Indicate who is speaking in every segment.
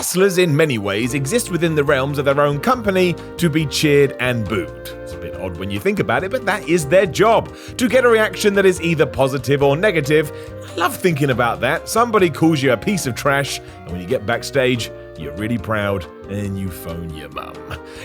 Speaker 1: Wrestlers, in many ways, exist within the realms of their own company to be cheered and booed. It's a bit odd when you think about it, but that is their job, to get a reaction that is either positive or negative. I love thinking about that. Somebody calls you a piece of trash, and when you get backstage, you're really proud and you phone your mum.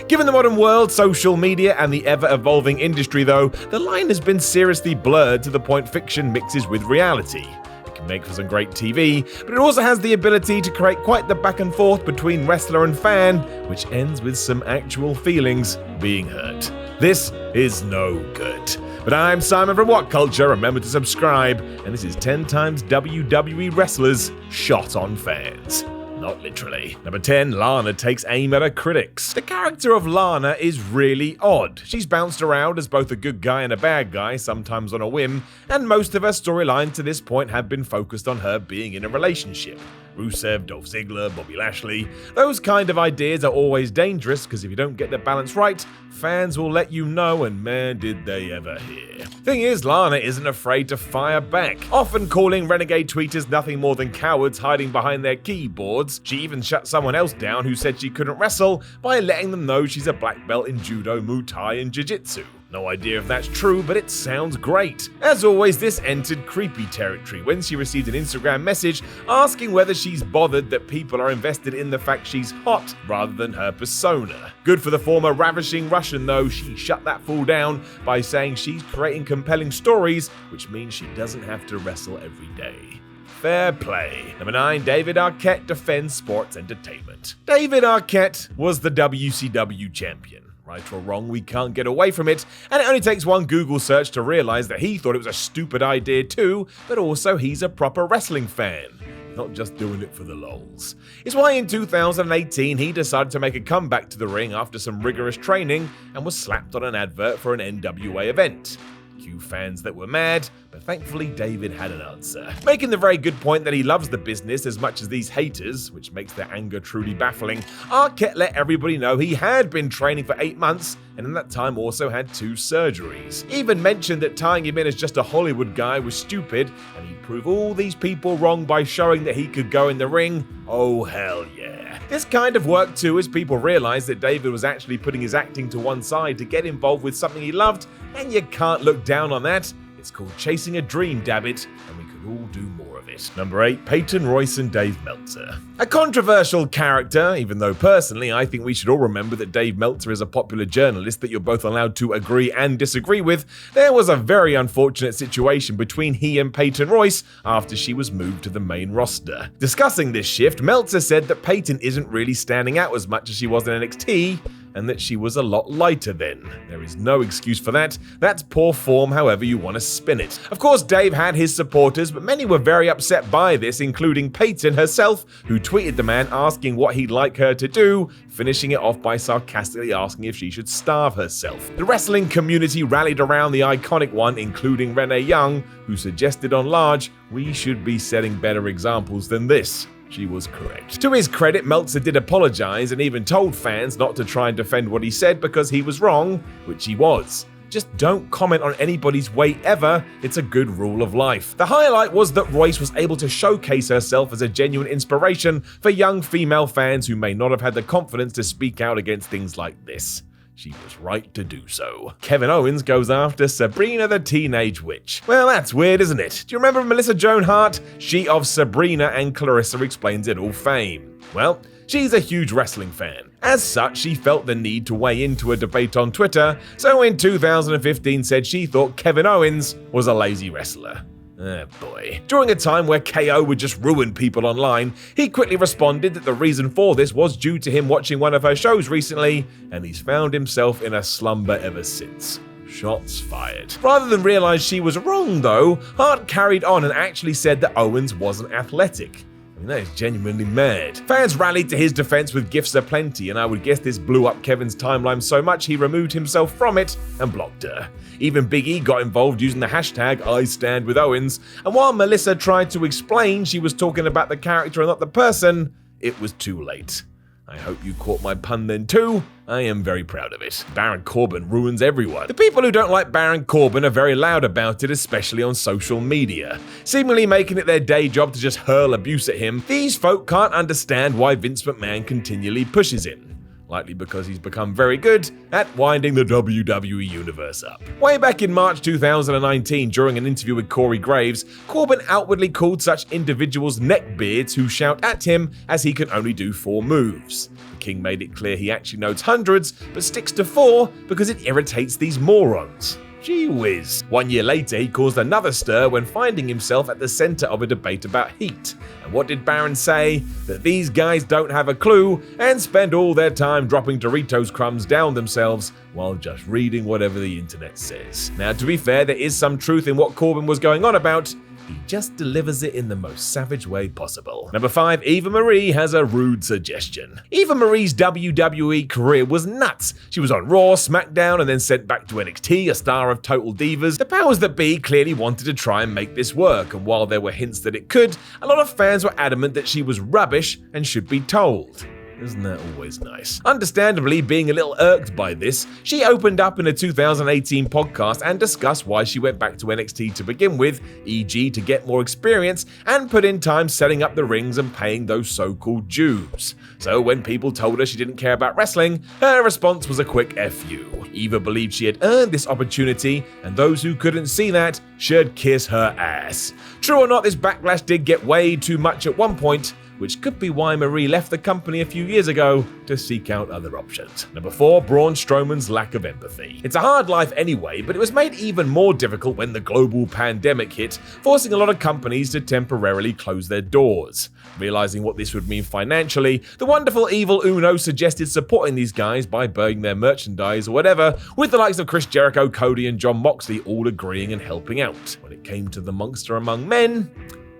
Speaker 1: Given the modern world, social media, and the ever-evolving industry, though, the line has been seriously blurred to the point fiction mixes with reality. Can make for some great TV, but it also has the ability to create quite the back and forth between wrestler and fan, which ends with some actual feelings being hurt. This is no good. But I'm Simon from What Culture. Remember to subscribe, and this is 10 times WWE wrestlers shot on fans. Not literally. Number 10, Lana takes aim at her critics. The character of Lana is really odd. She's bounced around as both a good guy and a bad guy, sometimes on a whim, and most of her storylines to this point have been focused on her being in a relationship. Rusev, Dolph Ziggler, Bobby Lashley. Those kind of ideas are always dangerous because if you don't get the balance right, fans will let you know, and man did they ever hear. Thing is, Lana isn't afraid to fire back, often calling renegade tweeters nothing more than cowards hiding behind their keyboards. She even shut someone else down who said she couldn't wrestle by letting them know she's a black belt in judo, Muay Thai, and jiu-jitsu. No idea if that's true, but it sounds great. As always, this entered creepy territory when she received an Instagram message asking whether she's bothered that people are invested in the fact she's hot rather than her persona. Good for the former ravishing Russian, though. She shut that fool down by saying she's creating compelling stories, which means she doesn't have to wrestle every day. Fair play. Number 9, David Arquette defends sports entertainment. David Arquette was the WCW champion. Right or wrong, we can't get away from it, and it only takes one Google search to realize that he thought it was a stupid idea too, but also he's a proper wrestling fan. Not just doing it for the lols. It's why in 2018 he decided to make a comeback to the ring after some rigorous training and was slapped on an advert for an NWA event. Few fans that were mad, but thankfully David had an answer, making the very good point that he loves the business as much as these haters, which makes their anger truly baffling. Arquette let everybody know he had been training for 8 months, and in that time also had 2 surgeries. He even mentioned that tying him in as just a Hollywood guy was stupid, and he'd prove all these people wrong by showing that he could go in the ring. Oh hell yeah. This kind of worked too as people realized that David was actually putting his acting to one side to get involved with something he loved, and you can't look down on that. It's called chasing a dream, dabbit, and we could all do more of it. Number 8, Peyton Royce and Dave Meltzer. A controversial character, even though personally I think we should all remember that Dave Meltzer is a popular journalist that you're both allowed to agree and disagree with. There was a very unfortunate situation between he and Peyton Royce after she was moved to the main roster. Discussing this shift, Meltzer said that Peyton isn't really standing out as much as she was in NXT, and that she was a lot lighter then. There is no excuse for that. That's poor form however you want to spin it. Of course, Dave had his supporters, but many were very upset by this, including Peyton herself, who tweeted the man asking what he'd like her to do, finishing it off by sarcastically asking if she should starve herself. The wrestling community rallied around the iconic one, including Renee Young, who suggested on large, we should be setting better examples than this. She was correct. To his credit, Meltzer did apologize and even told fans not to try and defend what he said because he was wrong, which he was. Just don't comment on anybody's weight ever, it's a good rule of life. The highlight was that Royce was able to showcase herself as a genuine inspiration for young female fans who may not have had the confidence to speak out against things like this. She was right to do so. Kevin Owens goes after Sabrina the Teenage Witch. Well, that's weird, isn't it? Do you remember Melissa Joan Hart? She of Sabrina and Clarissa Explains It All fame. Well, she's a huge wrestling fan. As such, she felt the need to weigh into a debate on Twitter, so in 2015 said she thought Kevin Owens was a lazy wrestler. Oh boy. During a time where KO would just ruin people online, he quickly responded that the reason for this was due to him watching one of her shows recently, and he's found himself in a slumber ever since. Shots fired. Rather than realize she was wrong though, Hart carried on and actually said that Owens wasn't athletic. I mean, that is genuinely mad. Fans rallied to his defense with gifts aplenty, and I would guess this blew up Kevin's timeline so much he removed himself from it and blocked her. Even Big E got involved using the hashtag #IStandWithOwens, and while Melissa tried to explain she was talking about the character and not the person, it was too late. I hope you caught my pun then too. I am very proud of it. Baron Corbin ruins everyone. The people who don't like Baron Corbin are very loud about it, especially on social media. Seemingly making it their day job to just hurl abuse at him, these folk can't understand why Vince McMahon continually pushes him. Likely because he's become very good at winding the WWE universe up. Way back in March 2019, during an interview with Corey Graves, Corbin outwardly called such individuals neckbeards who shout at him as he can only do 4 moves. The King made it clear he actually knows hundreds, but sticks to 4 because it irritates these morons. Gee whiz. 1 year later, he caused another stir when finding himself at the center of a debate about heat. And what did Baron say? That these guys don't have a clue and spend all their time dropping Doritos crumbs down themselves while just reading whatever the internet says. Now, to be fair, there is some truth in what Corbin was going on about. He just delivers it in the most savage way possible. Number 5, Eva Marie has a rude suggestion. Eva Marie's WWE career was nuts. She was on Raw, SmackDown, and then sent back to NXT, a star of Total Divas. The powers that be clearly wanted to try and make this work, and while there were hints that it could, a lot of fans were adamant that she was rubbish and should be told. Isn't that always nice? Understandably, being a little irked by this, she opened up in a 2018 podcast and discussed why she went back to NXT to begin with, e.g. to get more experience and put in time setting up the rings and paying those so-called dues. So when people told her she didn't care about wrestling, her response was a quick F you. Eva believed she had earned this opportunity, and those who couldn't see that should kiss her ass. True or not, this backlash did get way too much at one point, which could be why Marie left the company a few years ago to seek out other options. Number 4, Braun Strowman's lack of empathy. It's a hard life anyway, but it was made even more difficult when the global pandemic hit, forcing a lot of companies to temporarily close their doors. Realizing what this would mean financially, the wonderful evil Uno suggested supporting these guys by buying their merchandise or whatever, with the likes of Chris Jericho, Cody, and Jon Moxley all agreeing and helping out. When it came to the monster among men,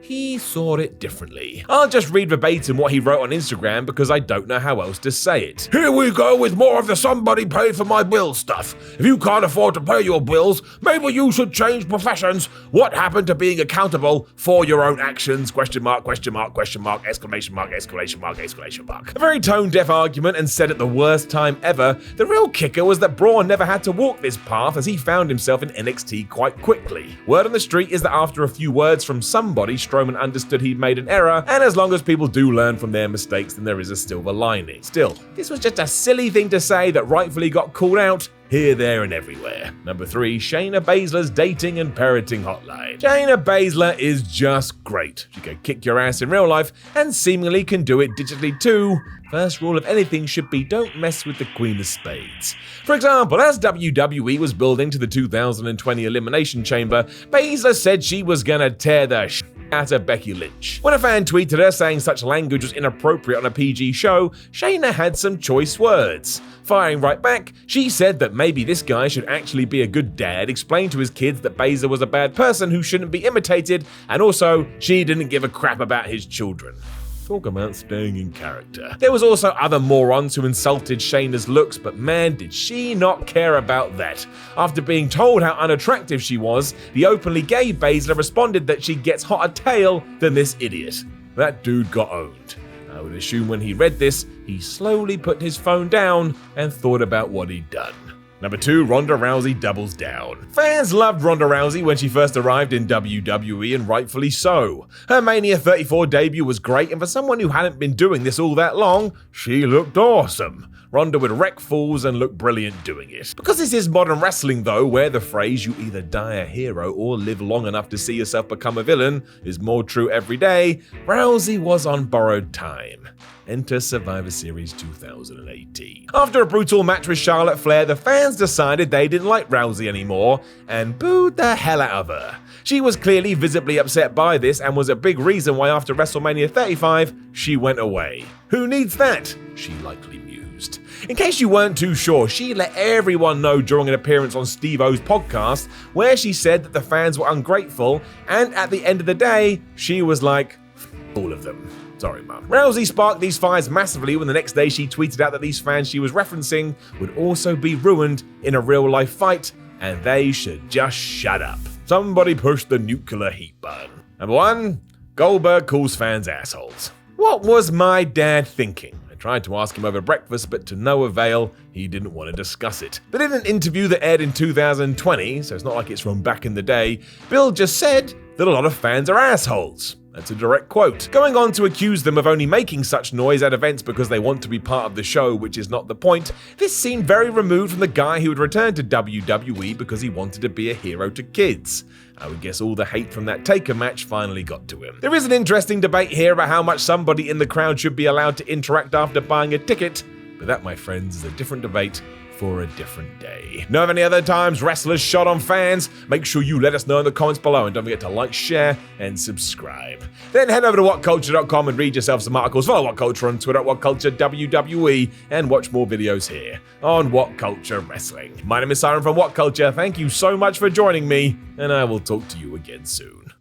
Speaker 1: he saw it differently. I'll just read verbatim what he wrote on Instagram because I don't know how else to say it. Here we go with more of the somebody paid for my bills stuff. If you can't afford to pay your bills, maybe you should change professions. What happened to being accountable for your own actions? Question mark, question mark, question mark, exclamation mark, exclamation mark, exclamation mark. A very tone-deaf argument and said at the worst time ever. The real kicker was that Braun never had to walk this path as he found himself in NXT quite quickly. Word on the street is that after a few words from somebody, Strowman understood he'd made an error, and as long as people do learn from their mistakes, then there is a silver lining. Still, this was just a silly thing to say that rightfully got called out here, there, and everywhere. Number 3, Shayna Baszler's dating and parenting hotline. Shayna Baszler is just great. She can kick your ass in real life and seemingly can do it digitally too. First rule of anything should be don't mess with the Queen of Spades. For example, as WWE was building to the 2020 Elimination Chamber, Baszler said she was gonna tear the out of Becky Lynch. When a fan tweeted her saying such language was inappropriate on a PG show, Shayna had some choice words. Firing right back, she said that maybe this guy should actually be a good dad, explain to his kids that Baszler was a bad person who shouldn't be imitated, and also she didn't give a crap about his children. Talk about staying in character. There was also other morons who insulted Shayna's looks, but man, did she not care about that. After being told how unattractive she was, the openly gay Baszler responded that she gets hotter tail than this idiot. That dude got owned. I would assume when he read this, he slowly put his phone down and thought about what he'd done. Number 2, Ronda Rousey doubles down. Fans loved Ronda Rousey when she first arrived in WWE, and rightfully so. Her Mania 34 debut was great, and for someone who hadn't been doing this all that long, she looked awesome. Ronda would wreck fools and look brilliant doing it. Because this is modern wrestling though, where the phrase you either die a hero or live long enough to see yourself become a villain is more true every day, Rousey was on borrowed time. Enter Survivor Series 2018. After a brutal match with Charlotte Flair, the fans decided they didn't like Rousey anymore and booed the hell out of her. She was clearly visibly upset by this and was a big reason why after WrestleMania 35, she went away. Who needs that? She likely mused. In case you weren't too sure, she let everyone know during an appearance on Steve-O's podcast where she said that the fans were ungrateful, and at the end of the day, she was like, all of them. Sorry, Mum. Rousey sparked these fires massively when the next day she tweeted out that these fans she was referencing would also be ruined in a real-life fight, and they should just shut up. Somebody push the nuclear heat button. Number 1, Goldberg calls fans assholes. What was my dad thinking? A tried to ask him over breakfast, but to no avail. He didn't want to discuss it. But in an interview that aired in 2020, so it's not like it's from back in the day, Bill just said that a lot of fans are assholes. That's a direct quote. Going on to accuse them of only making such noise at events because they want to be part of the show, which is not the point, this seemed very removed from the guy who had returned to WWE because he wanted to be a hero to kids. I would guess all the hate from that Taker match finally got to him. There is an interesting debate here about how much somebody in the crowd should be allowed to interact after buying a ticket, but that, my friends, is a different debate for a different day. Know of any other times wrestlers shot on fans? Make sure you let us know in the comments below, and don't forget to like, share, and subscribe. Then head over to whatculture.com and read yourself some articles. Follow What Culture on Twitter at WhatCultureWWE, and watch more videos here on What Culture Wrestling. My name is Siren from What Culture. Thank you so much for joining me, and I will talk to you again soon.